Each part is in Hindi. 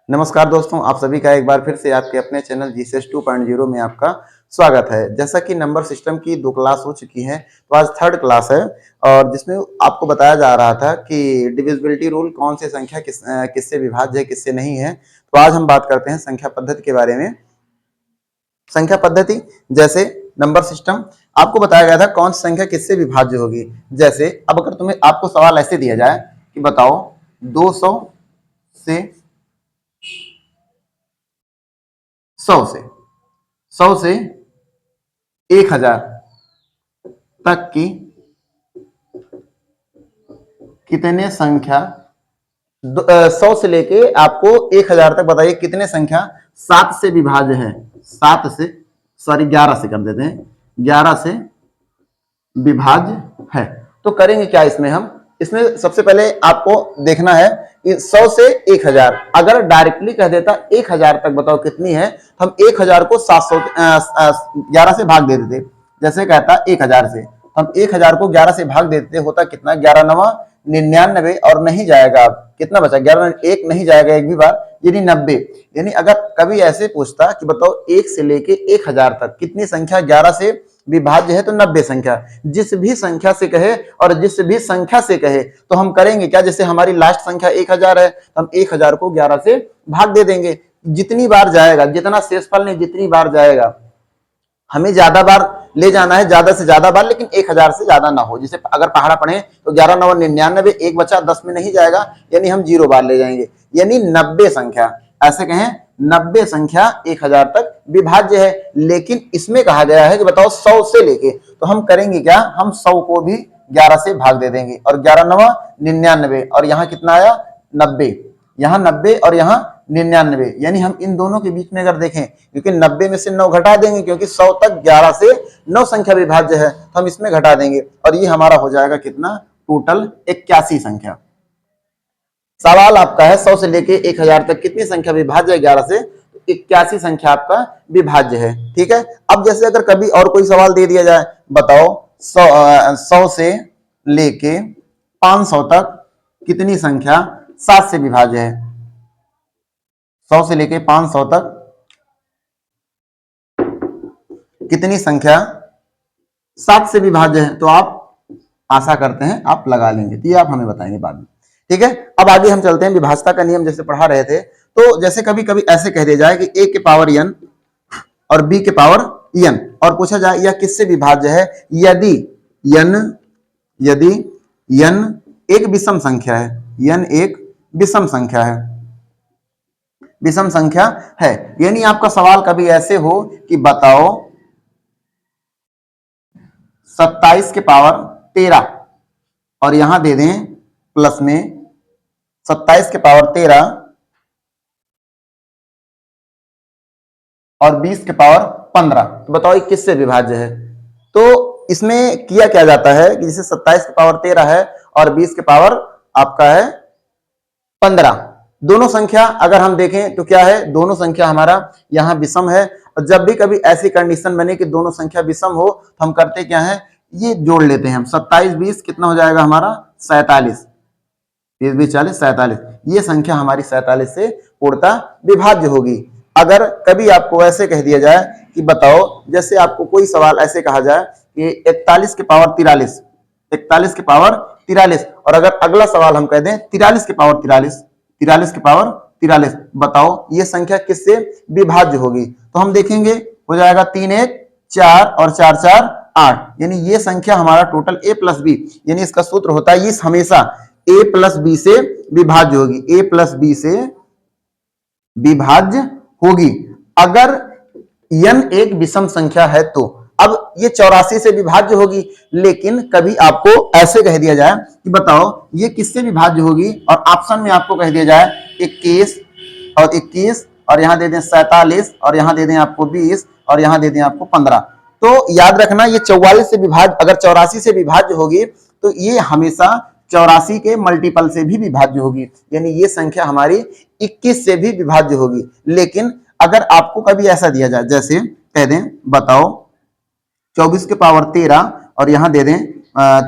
नमस्कार दोस्तों, आप सभी का एक बार फिर से आपके अपने चैनल जीसेस 2.0 में आपका स्वागत है। जैसा कि नंबर सिस्टम की 2 क्लास हो चुकी हैं, तो आज थर्ड क्लास है और जिसमें आपको बताया जा रहा था कि डिविजिबिलिटी रूल कौन से संख्या किससे विभाज्य है, किससे नहीं है। तो आज हम बात करते हैं संख्या पद्धति के बारे में। संख्या पद्धति जैसे नंबर सिस्टम आपको बताया गया था कौन सी संख्या किससे विभाज्य होगी। जैसे अब अगर तुम्हें आपको सवाल ऐसे दिया जाए कि बताओ 200 से 100 से 1000 तक की कितने संख्या 100 से लेके आपको 1000 तक बताइए कितने संख्या 7 से विभाज्य है। 7 से सॉरी 11 से कर देते हैं, 11 से विभाज्य है। तो करेंगे क्या इसमें हम, इसमें सबसे पहले आपको देखना है कि 100 से 1000 अगर डायरेक्टली कह देता 1000 तक बताओ कितनी है, तो हम 1000 को 11 से भाग दे देते। जैसे कहता 1000 से, हम 1000 को 11 से भाग देते, होता कितना 11 नवा 99 और नहीं जाएगा। अब कितना बचा 11 एक नहीं जाएगा एक भी बार, यानी 90। यानी अगर कभी ऐसे पूछता कि बताओ 1 से लेके 1000 तक कितनी संख्या 11 से विभाज्य है, तो 90 संख्या। जिस भी संख्या से कहे और जिस भी संख्या से कहे तो हम करेंगे क्या, जैसे हमारी लास्ट संख्या 1000 है, तो हम 1000 को 11 से भाग दे देंगे। जितनी बार जाएगा, जितना शेषफल नहीं जितनी बार जाएगा, हमें ज्यादा बार ले जाना है, ज्यादा से ज्यादा बार, लेकिन 1000 से ज्यादा ना हो। जैसे अगर पहाड़ा पढ़े तो 11 9 99, एक बचा 10 में नहीं जाएगा, यानी हम 0 बार ले जाएंगे। यानी 90 संख्या, ऐसे कहें 90 संख्या 1000 तक विभाज्य है। लेकिन इसमें कहा गया है कि बताओ 100 से लेके, तो हम करेंगे क्या, हम 100 को भी 11 से भाग दे देंगे और 11 9 99 और यहाँ कितना आया 90, यहाँ 90 और यहाँ 99। यानी हम इन दोनों के बीच में अगर देखें, क्योंकि 90 में से 9 घटा देंगे, क्योंकि 100 तक 11 से 9 संख्या विभाज्य है, तो हम इसमें घटा देंगे और ये हमारा हो जाएगा कितना, टोटल 81 संख्या। सवाल आपका है 100 से लेके 1000 तक कितनी संख्या विभाज्य है 11 से, तो 81 संख्या आपका विभाज्य है। ठीक है। अब जैसे अगर कभी और कोई सवाल दे दिया जाए, बताओ 100 से लेके 500 तक कितनी संख्या 7 से विभाज्य है। 100 से लेके 500 तक कितनी संख्या 7 से विभाज्य है, तो आप आशा करते हैं आप लगा लेंगे, तो ये आप हमें बताएंगे बाद में। ठीक है। अब आगे हम चलते हैं, विभाज्यता का नियम जैसे पढ़ा रहे थे, तो जैसे कभी कभी ऐसे कह दिया जाए कि a के पावर n और b के पावर n, और पूछा जाए यह किससे विभाज्य है, यदि n एक विषम संख्या है, n एक विषम संख्या है, विषम संख्या है। यानी आपका सवाल कभी ऐसे हो कि बताओ 27 के पावर 13 और यहां दे दें प्लस में 27 के पावर 13 और 20 के पावर 15, तो बताओ ये किससे विभाज्य है। तो इसमें किया क्या जाता है कि जैसे 27 के पावर 13 है और 20 के पावर आपका है 15, दोनों संख्या अगर हम देखें तो क्या है, दोनों संख्या हमारा यहां विषम है। और जब भी कभी ऐसी कंडीशन बने कि दोनों संख्या विषम हो, तो हम करते क्या है, ये जोड़ लेते हैं हम। 27 20 कितना हो जाएगा हमारा 47, 20 20 40 47, ये संख्या हमारी 47 से पूर्णतः विभाज्य होगी। अगर कभी आपको ऐसे कह दिया जाए कि बताओ, जैसे आपको कोई सवाल ऐसे कहा जाए कि 41 के पावर 43, 41 के पावर 43, और अगर अगला सवाल हम कह दें 43 के पावर 43, 43 के पावर 43, बताओ ये संख्या किससे विभाज्य होगी। तो हम देखेंगे हो जाएगा 3 1 4 और 4 4 8, यानी ये संख्या हमारा टोटल a प्लस बी, यानी इसका सूत्र होता है, ये हमेशा a प्लस बी से विभाज्य होगी, a प्लस बी से विभाज्य होगी अगर n एक विषम संख्या है तो। अब ये 84 से विभाज्य होगी, लेकिन कभी आपको ऐसे कह दिया जाए कि बताओ ये किससे विभाज्य होगी, और ऑप्शन में आपको कह दिया जाए 21 और 21 और यहां दे दें 47 और यहां दे दें आपको 20 और यहां दे दें आपको 15, तो याद रखना ये 44 से विभाज्य, अगर 84 से विभाज्य होगी तो ये हमेशा 84 के मल्टीपल से भी विभाज्य होगी, यानी ये संख्या हमारी 21 से भी विभाज्य होगी। लेकिन अगर आपको कभी ऐसा दिया जाए, जैसे कह दें बताओ 24 के पावर 13 और यहां दे दें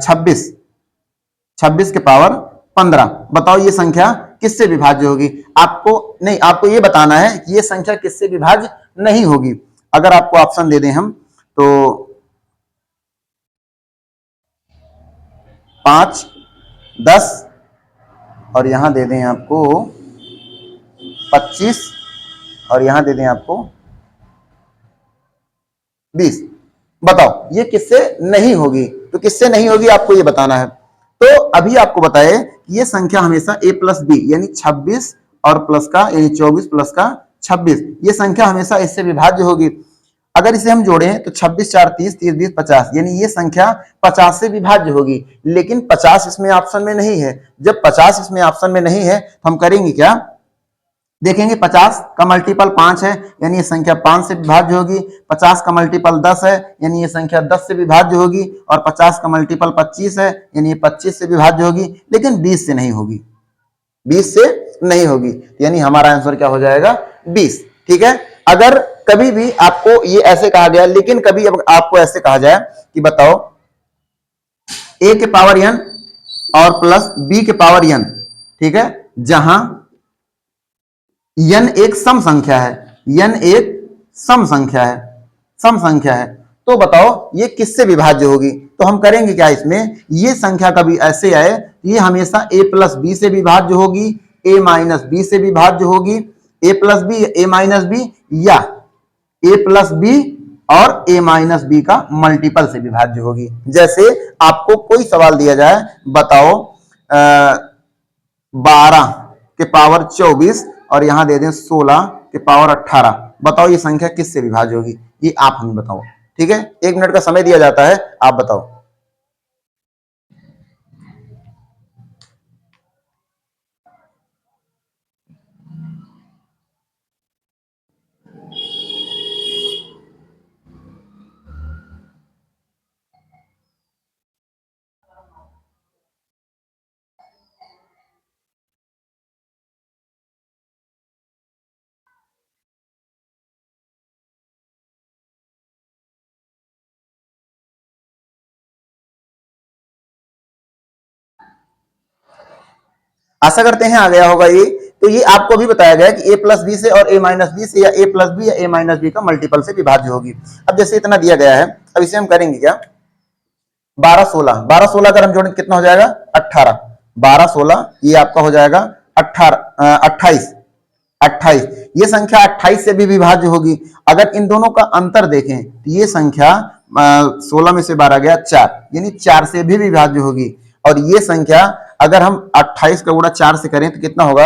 26 के पावर 15। बताओ ये संख्या किससे विभाज्य होगी? आपको नहीं, आपको ये बताना है कि ये संख्या किससे विभाज्य नहीं होगी। अगर आपको ऑप्शन दे दें हम तो 5, 10 और यहां दे दें आपको 25 और यहां दे दें आपको 20। बताओ ये किससे नहीं होगी? तो किससे नहीं होगी आपको ये बताना है। तो अभी आपको बताए कि ये संख्या हमेशा a प्लस बी यानी 26 और प्लस का यानी 24 प्लस का 26, ये संख्या हमेशा इससे विभाज्य होगी। अगर इसे हम जोड़ें तो 26 4 30, 30 20 50, यानी ये संख्या 50 से विभाज्य होगी। लेकिन 50 इसमें ऑप्शन में नहीं है। जब 50 इसमें ऑप्शन में नहीं है तो हम करेंगे क्या? देखेंगे 50 का मल्टीपल 5 है, यानी ये संख्या 5 से विभाज्य होगी। 50 का मल्टीपल 10 है, यानी ये संख्या 10 से विभाज्य होगी। और 50 का मल्टीपल 25 है, यानी ये 25 से विभाज्य होगी। लेकिन 20 से नहीं होगी, 20 से नहीं होगी, यानी हमारा आंसर क्या हो जाएगा? 20। ठीक है। अगर कभी भी आपको ये ऐसे कहा गया, लेकिन कभी अब आपको ऐसे कहा जाए कि बताओ a के पावर n और प्लस b के पावर n, ठीक है, जहां n एक सम संख्या है, n एक सम संख्या है, सम संख्या है, तो बताओ ये किससे विभाज्य होगी? तो हम करेंगे क्या इसमें? ये संख्या कभी ऐसे आए, ये हमेशा a प्लस बी से विभाज्य होगी, a माइनस बी से विभाज्य होगी, a plus B, a minus B, या a प्लस बी और a माइनस बी का मल्टीपल से विभाज्य होगी। जैसे आपको कोई सवाल दिया जाए, बताओ 12 के पावर 24 और यहां दे दें 16 के पावर 18, बताओ ये संख्या किससे विभाज्य होगी? ये आप हमें बताओ। ठीक है, 1 मिनट का समय दिया जाता है, आप बताओ। आशा करते हैं आ गया होगा ये। तो ये आपको भी बताया गया कि a प्लस बी से और a माइनस बी से, या a प्लस बी या a माइनस बी का मल्टीपल से विभाज्य होगी। अब जैसे इतना दिया गया है, अब इसे हम करेंगे क्या? 12 16, 12 16 अगर हम जोड़ें कितना हो जाएगा? 18। 12 16 ये आपका हो जाएगा 28, 28। ये संख्या 28 से भी विभाज्य होगी। अगर इन दोनों का अंतर देखें तो ये संख्या 16 में से 12 गया 4, यानी 4 से भी विभाज्य होगी। और ये संख्या अगर हम 28 का गुणा 4 से करें तो कितना होगा?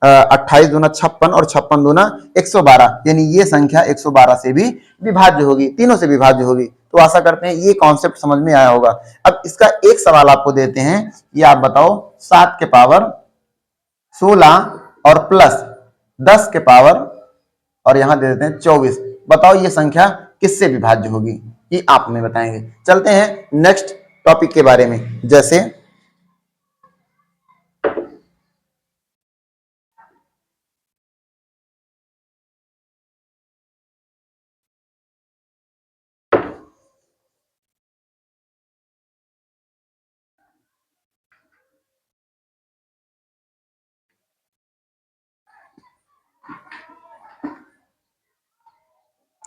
28 दूना 56 और 56 दूना 112, यानी ये संख्या 112 से भी विभाज्य होगी, तीनों से विभाज्य होगी। तो आशा करते हैं ये कॉन्सेप्ट समझ में आया होगा। अब इसका एक सवाल आपको देते हैं, ये आप बताओ 7 के पावर 16 और प्लस 10 के पावर और यहां दे देते हैं 24, बताओ ये संख्या किससे विभाज्य होगी? ये आप हमें बताएंगे। चलते हैं नेक्स्ट टॉपिक के बारे में। जैसे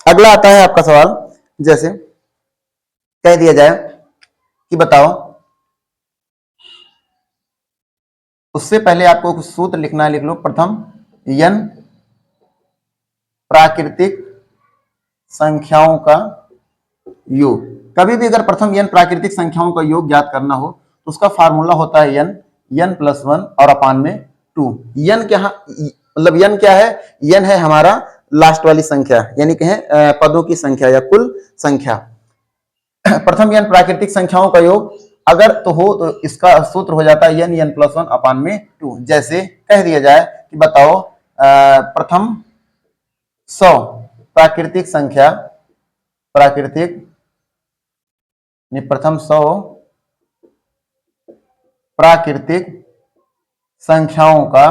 अगला आता है आपका सवाल, जैसे कह दिया जाए कि बताओ, उससे पहले आपको कुछ सूत्र लिखना है, लिख लो। प्रथम n प्राकृतिक संख्याओं का योग। कभी भी अगर प्रथम n प्राकृतिक संख्याओं का योग ज्ञात करना हो तो उसका फार्मूला होता है n प्लस 1 और अपान में 2। n क्या, मतलब n क्या है? n है हमारा लास्ट वाली संख्या, यानी कहें पदों की संख्या या कुल संख्या। प्रथम n प्राकृतिक संख्याओं का योग अगर तो हो तो इसका सूत्र हो जाता है n प्लस 1 अपान में 2। जैसे कह दिया जाए कि बताओ प्रथम 100 प्राकृतिक संख्या, प्राकृतिक प्रथम 100 प्राकृतिक संख्याओं का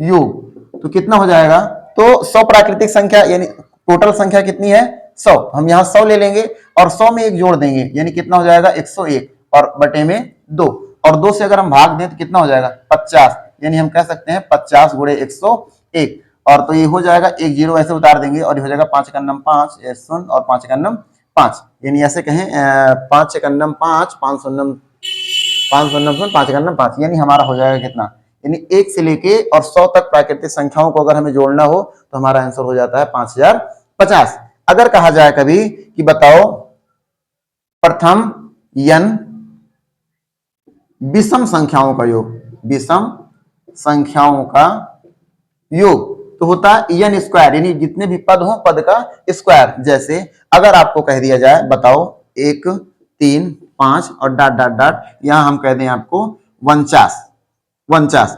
योग, तो कितना हो जाएगा? तो 100 प्राकृतिक संख्या यानी टोटल संख्या कितनी है? 100। हम यहां 100 ले लेंगे और 100 में एक जोड़ देंगे, यानी कितना हो जाएगा? 101 और बटे में 2। और 2 से अगर हम भाग दें तो कितना हो जाएगा 50, यानी हम कह सकते हैं 50 गुणे 101। और तो ये हो जाएगा, एक जीरो ऐसे उतार देंगे और ये हो जाएगा 5 का नम 5 शून्य और 5 का नम 5, यानी ऐसे कहें 5 का नम 5 5 शून्य 5 शून्य शून्य 5 का नम 5, यानी हमारा हो जाएगा कितना, यानी 1 से लेके और 100 तक प्राकृतिक संख्याओं को अगर हमें जोड़ना हो तो हमारा आंसर हो जाता है 5050। अगर कहा जाए कभी कि बताओ प्रथम n विषम संख्याओं का योग, विषम संख्याओं का योग तो होता है n स्क्वायर, यानी जितने भी पद हो पद का स्क्वायर। जैसे अगर आपको कह दिया जाए बताओ 1 3 5 और डॉट डॉट डॉट, यहां हम कह दें आपको 49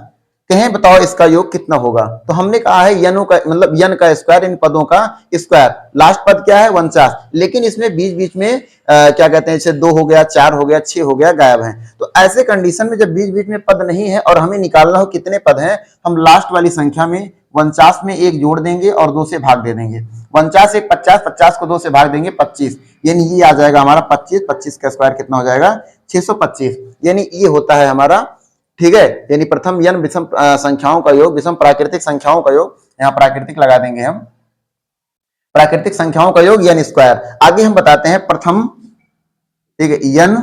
कहें बताओ इसका योग कितना होगा, तो हमने कहा है n का मतलब n का स्क्वायर, इन पदों का स्क्वायर। लास्ट पद क्या है 49, लेकिन इसमें बीच बीच में क्या कहते हैं, जैसे 2 हो गया 4 हो गया 6 हो गया गायब है। तो ऐसे कंडीशन में जब बीच बीच में पद नहीं है और हमें निकालना हो कितने पद हैं, हम लास्ट वाली संख्या में 49 में 1 जोड़ देंगे और 2 से भाग दे देंगे। 49 1 50, 50 को 2 से भाग देंगे 25, यानी ये आ जाएगा हमारा 25, 25 का स्क्वायर कितना हो जाएगा 625, यानी ये होता है हमारा, ठीक है। यानी प्रथम n विषम संख्याओं का योग, विषम प्राकृतिक संख्याओं का योग, यहाँ प्राकृतिक लगा देंगे हम, प्राकृतिक संख्याओं का योग n स्क्वायर। आगे हम बताते हैं प्रथम, ठीक है, n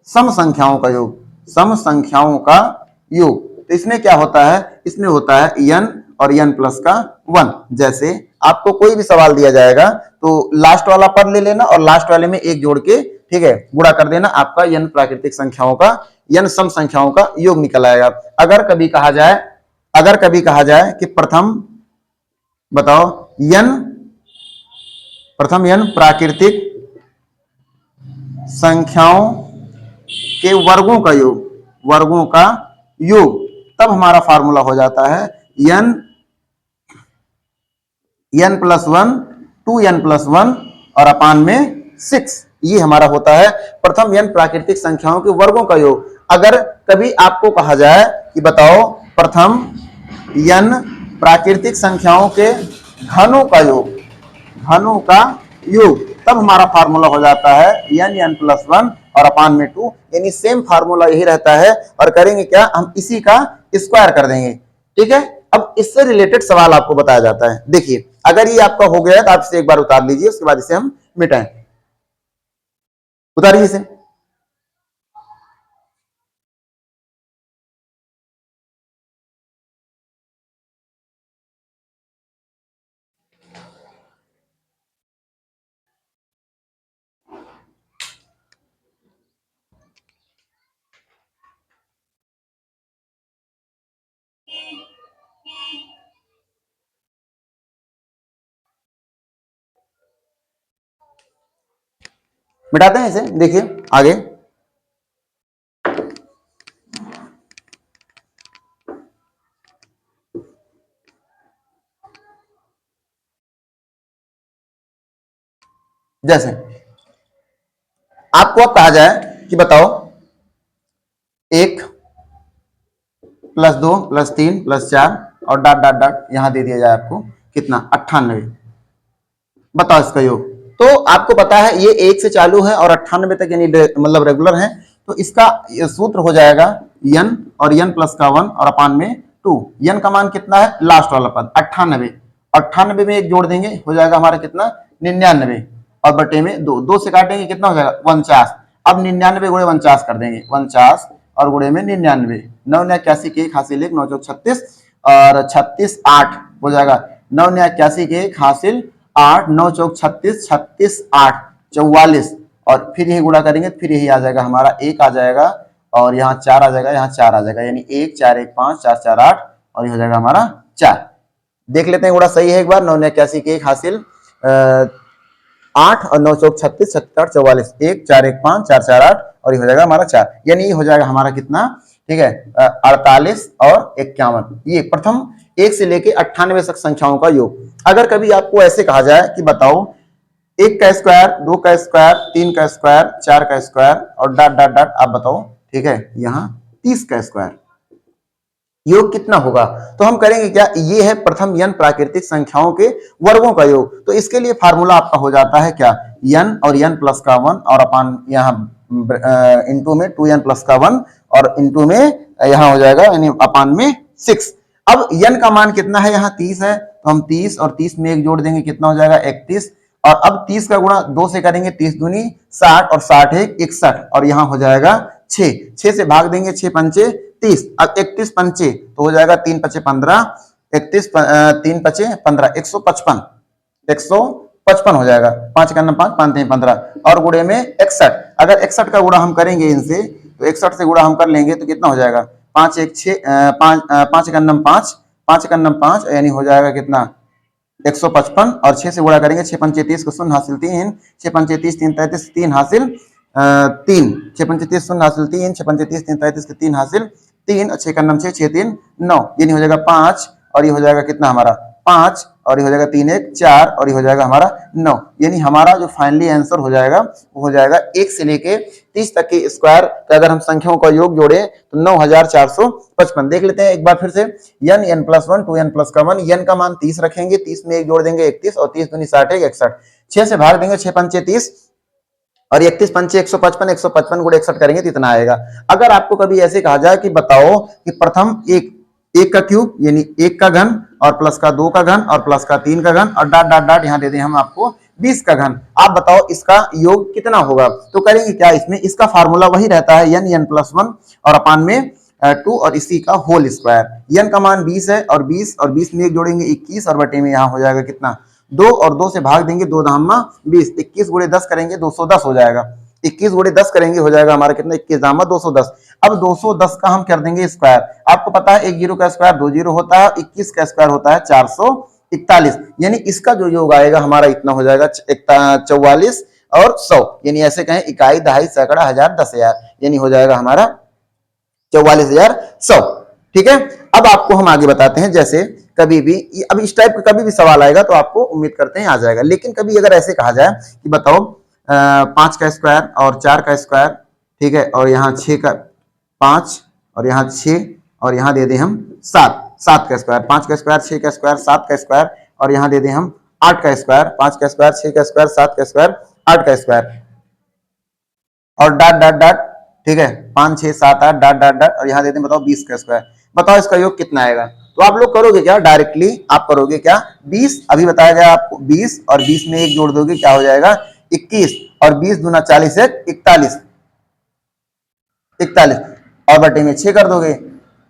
सम संख्याओं का योग, सम संख्याओं का योग। तो इसमें क्या होता है, इसमें होता है n और n प्लस का 1। जैसे आपको कोई भी सवाल दिया जाएगा तो लास्ट वाला पद ले लेना और लास्ट वाले में 1 जोड़ के, ठीक है, गुणा कर देना, आपका n प्राकृतिक संख्याओं का, n सम संख्याओं का योग निकल आएगा। अगर कभी कहा जाए कि प्रथम बताओ प्रथम n प्राकृतिक संख्याओं के वर्गों का योग, वर्गों का योग, तब हमारा फार्मूला हो जाता है n प्लस 1 2n प्लस 1 और अपान में 6, ये हमारा होता है प्रथम n प्राकृतिक संख्याओं के वर्गों का योग। अगर कभी आपको कहा जाए कि बताओ प्रथम n प्राकृतिक संख्याओं के घनों का योग, घनों का योग, तब हमारा फार्मूला हो जाता है n प्लस 1 और अपान में 2, यानी सेम फार्मूला यही रहता है। और करेंगे क्या, हम इसी का स्क्वायर कर देंगे, ठीक है। अब इससे रिलेटेड सवाल आपको बताया जाता है। देखिए अगर ये आपका हो गया तो आप इसे एक बार उतार लीजिए, उसके बाद इसे हम मिटाएं। उतारिए इसे। मिटाते हैं इसे, देखिए आगे जैसे आपको अब कहा जाए कि बताओ 1 प्लस 2 प्लस 3 प्लस 4 और डॉट डॉट डॉट, यहां दे दिया जाए आपको कितना 98, बताओ इसका योग। तो आपको पता है ये 1 से चालू है और 98 तक यानी मतलब रेगुलर है, तो इसका सूत्र हो जाएगा n और n प्लस का 1 और अपान में 2। n का मान कितना है, लास्ट वाला पद 98, 98 में 1 जोड़ देंगे हो जाएगा हमारा कितना 99 और बटे में 2, 2 से काटेंगे कितना हो जाएगा 49। अब 99 गुणे 49 कर देंगे, 49 और गुणे में 99, 9 9 81 के 1 हासिल 1 9 चौक 36 और 36 8 हो जाएगा, 9 9 81 के 1 हासिल 8 9 चौक 36 36 8 44 और फिर यही गुणा करेंगे फिर यही आ जाएगा हमारा 1 आ जाएगा और यहाँ 4 आ जाएगा, यहाँ 4 आ जाएगा, यानी 1 4 1 5 4 4 8 और ये हो जाएगा हमारा 4। देख लेते हैं गुणा सही है एक बार, 9 9 81 के 1 हासिल 8 और 9 चौक 36 36 8 44 1 4 1 5 4 4 8 और ये हो जाएगा हमारा 4, यानी ये हो जाएगा हमारा कितना, ठीक है 48 और 51, ये प्रथम 1 से लेके 98 तक संख्याओं का योग। अगर कभी आपको ऐसे कहा जाए कि बताओ 1 का स्क्वायर 2 का स्क्वायर 3 का स्क्वायर 4 का स्क्वायर और डॉट डॉट डॉट, आप बताओ, ठीक है, यहाँ 30 का स्क्वायर, योग कितना होगा। तो हम करेंगे क्या, ये है प्रथम n प्राकृतिक संख्याओं के वर्गों का योग। तो इसके लिए फार्मूला आपका हो जाता है क्या, n और n प्लस का 1 और अपान यहाँ इंटू में 2n प्लस का 1 और इंटू में यहाँ हो जाएगा यानी अपान में 6। अब n का मान कितना है, यहाँ 30 है, तो हम 30 और 30 में एक जोड़ देंगे, कितना हो जाएगा 31। और अब 30 का गुणा 2 से करेंगे, 30 दूनी 60 और 60 एक 61 और यहाँ हो जाएगा 6। 6 से भाग देंगे, 6 पंचे 30, अब 31 पंचे तो हो जाएगा 3 पचे 15, 31 3 पचे 15, 155, 155 हो जाएगा। 5 का 5, 5 3 15 और गुणे में 61। अगर 61 का गुणा हम करेंगे इनसे तो 61 से गुणा हम कर लेंगे तो कितना हो जाएगा 5 1 6 5 का 5, 5 का 5 यानी हो जाएगा कितना 155 और 6 से गुणा करेंगे, 6 पंचे 30 को शून्य हासिल 3, 6 पंचे 30 3 33 3 हासिल 3, 6 पंचे 30 शून्य हासिल 3, 6 पंचे 30 3 33 के 3 हासिल 3, 6 का 6 6 3 9 यानी हो जाएगा 5 और ये हो जाएगा कितना हमारा 5 और ये हो जाएगा 3 1 4 और ये हो जाएगा हमारा 9। यानी हमारा जो फाइनली आंसर हो जाएगा वो हो जाएगा 1 से लेके 30 तक के स्क्वायर का अगर हम संख्याओं का योग जोड़े तो 9455। देख लेते हैं एक बार फिर से, n n plus 1 2n plus का 1, n का मान 30 रखेंगे, 30 में एक जोड़ देंगे 31 और 30 दूनी 60 61, 6 से भाग देंगे, 6 पंचे 30 और 31 पंचे 155, 155 गुणे 61 करेंगे तो इतना आएगा। अगर आपको कभी ऐसे कहा जाए कि बताओ कि प्रथम एक का क्यूब यानी 1 का घन और प्लस का 2 का घन और प्लस का 3 का घन और डॉट डॉट डॉट यहाँ दे दें हम आपको 20 का घन, आप बताओ इसका योग कितना होगा। तो करेंगे क्या, इसमें इसका फार्मूला वही रहता है n प्लस 1 और अपान में 2 और इसी का होल स्क्वायर। n का मान 20 है और 20 में एक जोड़ेंगे 21 और बटे में यहाँ हो जाएगा कितना 2 और 2 से भाग देंगे, 2 धामा 20, 21 गुणे 10 करेंगे 210 हो जाएगा, 21 गुणे 10 करेंगे हो जाएगा हमारा कितना 21 धामा 210। अब 210 का हम कर देंगे स्क्वायर, आपको पता है 1 जीरो का स्क्वायर 2 जीरो होता है, 21 का स्क्वायर होता है 441, यानी इसका जो योग आएगा हमारा इतना हो जाएगा 44 और 100, यानी ऐसे कहें इकाई दहाई सैकड़ा हजार 10,000, यानी हो जाएगा हमारा 44,100। ठीक है, अब आपको हम आगे बताते हैं, जैसे कभी भी अब इस टाइप का कभी भी सवाल आएगा तो आपको उम्मीद करते हैं आ जाएगा, लेकिन कभी अगर ऐसे कहा जाए कि बताओ 5 का स्क्वायर और 4 का स्क्वायर, ठीक है, और यहाँ 6 का 5 और यहाँ 6 और यहाँ दे दें हम 7 का स्क्वायर, 5 का स्क्वायर 6 का स्क्वायर 7 का स्क्वायर और यहाँ दे दें हम 8 का स्क्वायर, 5 का स्क्वायर 6 का स्क्वायर 7 का स्क्वायर 8 का स्क्वायर और डॉट डॉट डॉट, ठीक है, 5 6 7 8 डॉट डॉट डॉट और यहाँ दे दें बताओ 20 का स्क्वायर। बताओ इसका योग कितना आएगा। तो आप लोग करोगे क्या, डायरेक्टली आप करोगे क्या 20, अभी बताया गया आपको 20 और 20 में एक जोड़ दोगे क्या हो जाएगा 21 और 20 दूना 40 है 41 और बटे में 6 कर दोगे।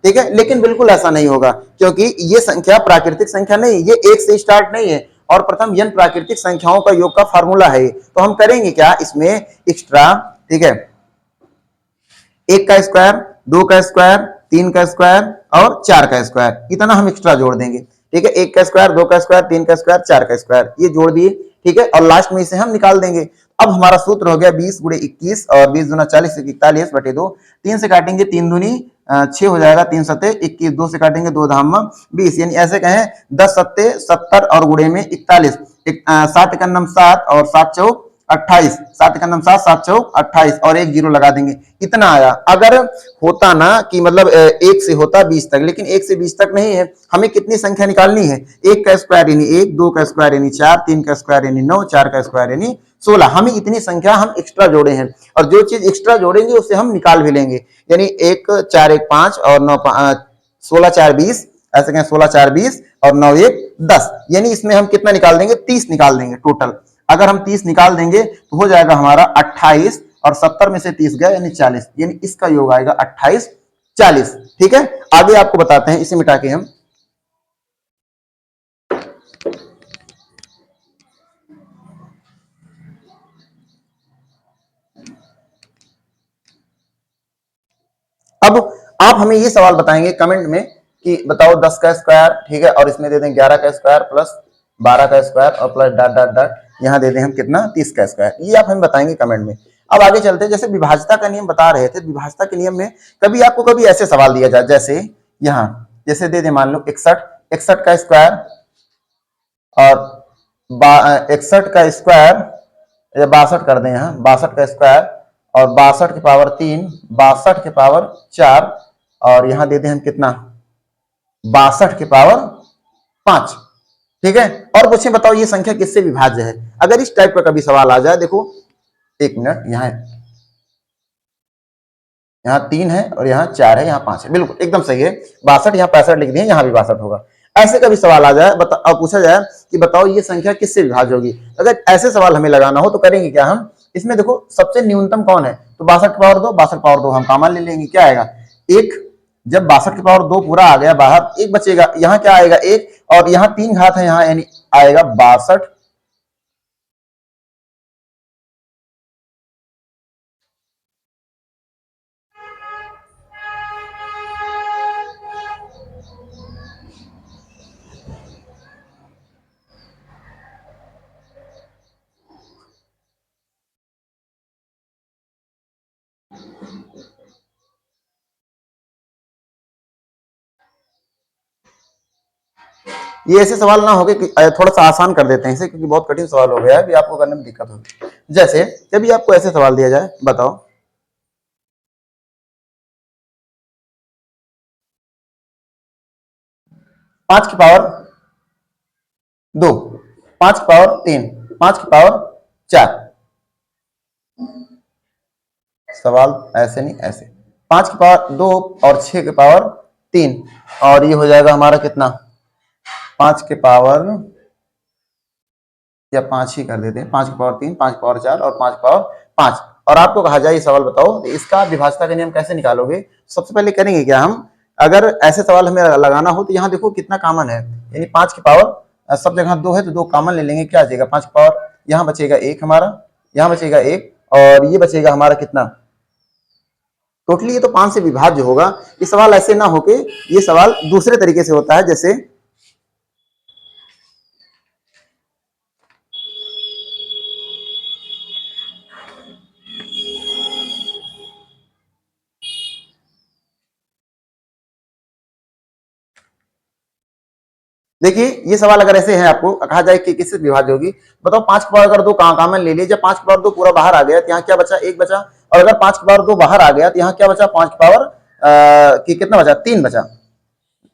ठीक है, लेकिन बिल्कुल ऐसा नहीं होगा क्योंकि ये संख्या प्राकृतिक संख्या नहीं, ये 1 से स्टार्ट नहीं है और प्रथम n प्राकृतिक संख्याओं का योग का फार्मूला है। तो हम करेंगे क्या इसमें एक्स्ट्रा, ठीक है, 1 का स्क्वायर 2 का स्क्वायर 3 का स्क्वायर और 4 का स्क्वायर, इतना हम एक्स्ट्रा जोड़ देंगे। ठीक है, 1 का स्क्वायर 2 का स्क्वायर 3 का स्क्वायर 4 का स्क्वायर, ये जोड़ दिए। ठीक है, और लास्ट में इसे हम निकाल देंगे। अब हमारा सूत्र हो गया 20 गुणे 21 और 20 दूना 40 41 बटे 2, 3 से काटेंगे 3 दूनी 6 हो जाएगा, 3 सत्ते 21, 2 से काटेंगे 2 धाम 20, यानी ऐसे कहें 10 सत्ते 70 और गुणे में 41, 7 का नम 7 और 7 चौक 28, 7 का नम 7 7 चौक 28 और एक जीरो लगा देंगे, इतना आया। अगर होता ना कि मतलब 1 से होता 20 तक, लेकिन 1 से 20 तक नहीं है, हमें कितनी संख्या निकालनी है, 1 का स्क्वायर यानी 1, 2 का स्क्वायर यानी 4, 3 का स्क्वायर यानी 9, 4 का स्क्वायर यानी 16, हमें इतनी संख्या हम एक्स्ट्रा जोड़े हैं और जो चीज एक्स्ट्रा जोड़ेंगे उसे हम निकाल भी लेंगे, यानी 1 4 1 5 और 9 16 4 20, ऐसे कहें 16 4 20 और 9 1 10, यानी इसमें हम कितना निकाल देंगे 30 निकाल देंगे टोटल। अगर हम 30 निकाल देंगे तो हो जाएगा हमारा 28 और 70 में से 30 गया यानी 40, यानी इसका योग आएगा 28 40। ठीक है, आगे आपको बताते हैं, इसे मिटा के हम अब आप हमें ये सवाल बताएंगे कमेंट में कि बताओ 10 का स्क्वायर, ठीक है, और इसमें दे दें 11 का स्क्वायर प्लस 12 का स्क्वायर और प्लस डॉट डॉट डॉट, यहाँ दे दें हम कितना 30 का स्क्वायर, ये आप हमें बताएंगे कमेंट में। अब आगे चलते हैं, जैसे विभाजता का नियम बता रहे थे, विभाजता के नियम में कभी आपको कभी ऐसे सवाल दिया जाए, जैसे यहाँ जैसे दे दे मान लो 61 का स्क्वायर और 61 का स्क्वायर या 62 कर दें, यहाँ 62 का स्क्वायर और 62 की पावर 3, 62 की पावर 4 और यहां दे दें हम कितना 62 की पावर 5। ठीक है, और पूछे बताओ ये संख्या किससे विभाज्य है। अगर इस टाइप का कभी सवाल आ जाए, देखो एक मिनट यहाँ यहाँ 3 है और यहाँ 4 है, यहाँ 5 है, बिल्कुल एकदम सही है। 62 यहाँ 65 लिख दिए, यहाँ भी 62 होगा। ऐसे कभी सवाल आ जाए और पूछा जाए कि बताओ ये संख्या किससे विभाज्य होगी, अगर ऐसे सवाल हमें लगाना हो तो करेंगे क्या हम, इसमें देखो सबसे न्यूनतम कौन है, तो 62 की पावर 2, 62 की पावर 2 हम कॉमन ले लेंगे, क्या आएगा 1। जब 62 की पावर 2 पूरा आ गया बाहर, 1 बचेगा, यहाँ क्या आएगा 1, और यहाँ 3 घात है, यहाँ यानी आएगा 62। ये ऐसे सवाल ना हो कि थोड़ा सा आसान कर देते हैं इसे, क्योंकि बहुत कठिन सवाल हो गया है, भी आपको करने में दिक्कत होगी। जैसे कभी आपको ऐसे सवाल दिया जाए, बताओ 5 की पावर 2, 5 की पावर 3, 5 की पावर 4, सवाल ऐसे नहीं ऐसे, 5 की पावर 2 और 6 की पावर 3, और ये हो जाएगा हमारा कितना, 5 के पावर, या 5 ही कर देते हैं, 5 की पावर 3, 5 की पावर 4 और 5 की पावर 5। और आपको कहा जाए ये सवाल बताओ इसका विभाज्यता का नियम कैसे निकालोगे। सबसे पहले करेंगे क्या हम, अगर ऐसे सवाल हमें लगाना हो तो यहाँ देखो कितना कॉमन है, यानी 5 की पावर सब जगह 2 है तो 2 कॉमन ले लेंगे, क्या आ जाएगा 5 की पावर, यहाँ बचेगा 1 हमारा, यहाँ बचेगा 1, और ये बचेगा हमारा कितना, टोटली ये तो 5 से विभाज्य होगा। ये सवाल ऐसे ना होके ये सवाल दूसरे तरीके से होता है, जैसे देखिए ये सवाल अगर ऐसे है, आपको कहा जाए कि किससे विभाज्य होगी, बताओ 5 की पावर अगर 2 कॉमन ले लिए, जब 5 की पावर 2 पूरा बाहर आ गया तो यहाँ क्या बचा, 1 बचा, और अगर 5 की पावर 2 बाहर आ गया तो यहाँ क्या बचा, 5 की पावर की कितना बचा, 3 बचा,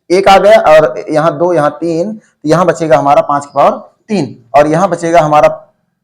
1 आ गया और यहाँ 2, यहाँ 3, तो यहाँ बचेगा हमारा 5 की पावर 3, और यहाँ बचेगा हमारा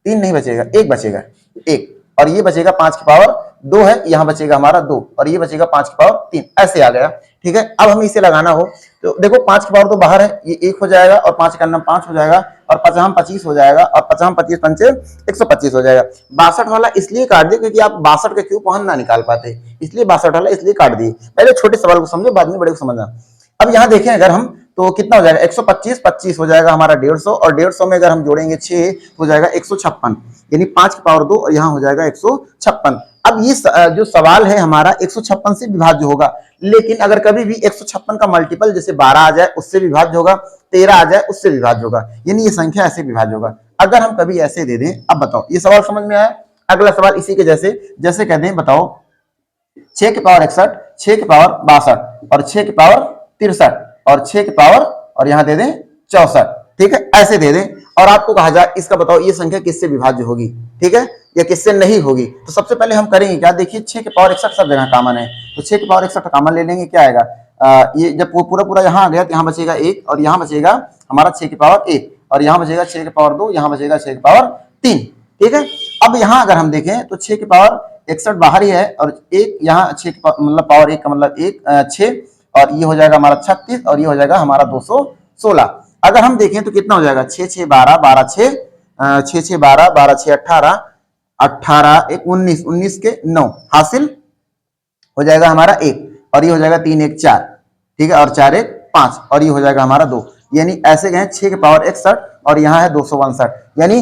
3 नहीं बचेगा, 1 बचेगा, 1, और ये बचेगा 5 की पावर 2 है, यहाँ बचेगा हमारा 2, और ये बचेगा 5 की पावर 3, ऐसे आ गया। ठीक है, अब हमें इसे लगाना हो तो देखो 5 की पावर तो बाहर है, ये 1 हो जाएगा, और 5 का नाम 5 हो जाएगा, और 5 25 हो जाएगा, और 5 25 पंचे 125 हो जाएगा। 62 वाला इसलिए काट दिया क्योंकि आप 62 के क्यूब वहां ना निकाल पाते, इसलिए 62 वाला इसलिए काट दिए। पहले छोटे सवाल को समझो, बाद में बड़े को समझना। अब यहाँ देखें अगर हम, तो कितना हो जाएगा 125, 25 हो जाएगा हमारा 150, और 150 में अगर हम जोड़ेंगे 6 हो जाएगा 156, यानी 5 की पावर 2 और यहाँ हो जाएगा 156। अब ये जो सवाल है हमारा 156 से विभाज्य होगा, लेकिन अगर कभी भी 156 का मल्टीपल जैसे 12 आ जाए उससे विभाज्य होगा, 13 आ जाए उससे विभाज्य होगा, यानी ये संख्या ऐसे विभाज्य होगा। अगर हम कभी ऐसे दे दें, अब बताओ ये सवाल समझ में आया। अगला सवाल इसी के जैसे, जैसे कहते हैं बताओ 6 की पावर 61, 6 की पावर 62, और 6 की पावर 63, और 6 की पावर, और यहां दे दें 64, ठीक है, ऐसे दे दें, और आपको कहा जाए इसका बताओ ये संख्या किससे विभाज्य होगी, ठीक है, या किससे नहीं होगी। तो सबसे पहले हम करेंगे क्या, देखिए 6 की पावर 61 सब जगह कॉमन है, तो 6 की पावर 61 कॉमन ले लेंगे, क्या आएगा, ये जब पूरा पूरा यहाँ आ गया तो यहाँ बचेगा 1, और यहाँ बचेगा हमारा 6 की पावर 1, और यहाँ बचेगा 6 की पावर 2, यहाँ बचेगा 6 की पावर 3, ठीक है। अब यहाँ अगर हम देखें तो 6 की पावर 61 बाहर ही है, और एक यहाँ 6 की मतलब पावर 1 का मतलब 6, और ये हो जाएगा हमारा 36, और ये हो जाएगा हमारा 216। अगर हम देखें तो कितना हो जाएगा, 6 6 12 12 6, 6 6 12 12 6 18, 18 1 19, 19 के 9 हासिल हो जाएगा हमारा 1, और ये हो जाएगा 3 1 4, ठीक है, और 4 1 5, और ये हो जाएगा हमारा 2, यानी ऐसे गए 6 के पावर 61, और यहाँ है 262, यानी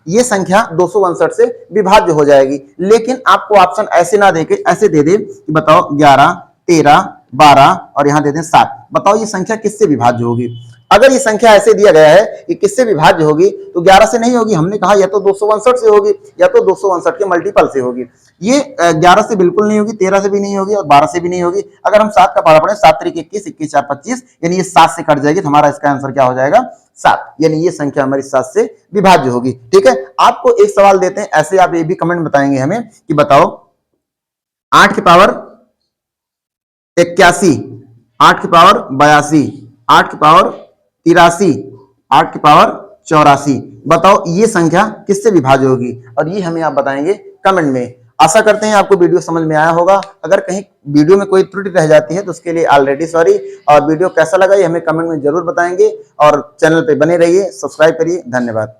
ये संख्या 262 से विभाज्य हो जाएगी। लेकिन आपको ऑप्शन ऐसे ना देके ऐसे दे दे कि बताओ 11 13 12 और यहाँ दे दें 7, बताओ ये संख्या किससे विभाज्य होगी। अगर ये संख्या ऐसे दिया गया है कि किससे विभाज्य होगी, तो 11 से नहीं होगी, हमने कहा या तो 262 से होगी या तो 262 के मल्टीपल से होगी। ये 11 से बिल्कुल नहीं होगी, 13 से भी नहीं होगी और 12 से भी नहीं होगी। अगर हम 7 का पारा पढ़े, 7 3 21 21 4 25, यानी ये 7 से कट जाएगी, तो हमारा इसका आंसर क्या हो जाएगा 7, यानी ये संख्या हमारी 7 से विभाज्य होगी। ठीक है, आपको एक सवाल देते हैं ऐसे, आप ये भी कमेंट बताएंगे हमें कि बताओ 8 की पावर 81, 8 की पावर 82, 8 की पावर 83, 8 की पावर 84, बताओ ये संख्या किससे विभाज्य होगी, और ये हमें आप बताएंगे कमेंट में। आशा करते हैं आपको वीडियो समझ में आया होगा। अगर कहीं वीडियो में कोई त्रुटि रह जाती है तो उसके लिए ऑलरेडी सॉरी। और वीडियो कैसा लगा ये हमें कमेंट में जरूर बताएंगे और चैनल पे बने रहिए, सब्सक्राइब करिए। धन्यवाद।